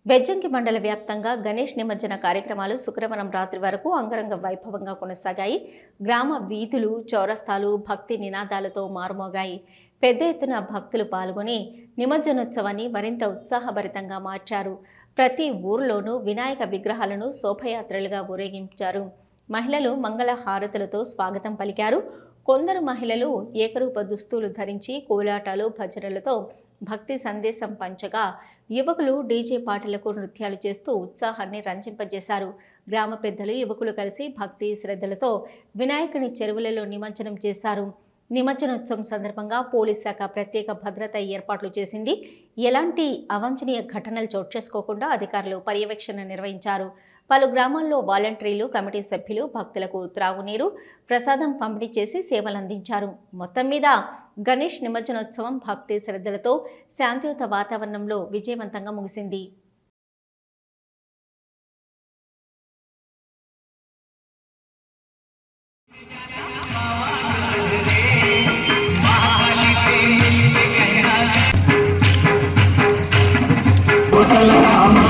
బెజ్జంకి మండల వ్యాప్తంగా గణేష్ నిమజ్జన కార్యక్రమాలు శుక్రవారం రాత్రి వరకు అంగరంగ వైభవంగా కొనసాగాయి. గ్రామ వీధులు, చౌరస్తాలు భక్తి నినాదాలతో మారుమోగాయి. పెద్ద ఎత్తున భక్తులు పాల్గొని నిమజ్జనోత్సవాన్ని మరింత ఉత్సాహభరితంగా మార్చారు. ప్రతి ఊరిలోనూ వినాయక విగ్రహాలను శోభయాత్రలుగా ఊరేగించారు. మహిళలు మంగళ హారతులతో స్వాగతం పలికారు. కొందరు మహిళలు ఏకరూప దుస్తులు ధరించి కోలాటాలు, భజనలతో భక్తి సందేశం పంచగా, యువకులు డీజే పాటలకు నృత్యాలు చేస్తూ ఉత్సాహాన్ని రంజింపజేశారు. గ్రామ పెద్దలు, యువకులు కలిసి భక్తి శ్రద్ధలతో వినాయకుని చెరువులలో నిమజ్జనం చేశారు. నిమజ్జనోత్సవం సందర్భంగా పోలీస్ శాఖ ప్రత్యేక భద్రత ఏర్పాట్లు చేసింది. ఎలాంటి అవాంఛనీయ ఘటనలు చోటు చేసుకోకుండా అధికారులు పర్యవేక్షణ నిర్వహించారు. పలు గ్రామాల్లో వాలంటీర్లు, కమిటీ సభ్యులు భక్తులకు త్రాగునీరు, ప్రసాదం పంపిణీ చేసి సేవలందించారు. మొత్తం మీద గణేష్ నిమజ్జనోత్సవం భక్తి శ్రద్ధలతో శాంతియుత వాతావరణంలో విజయవంతంగా ముగిసింది. Wassalamu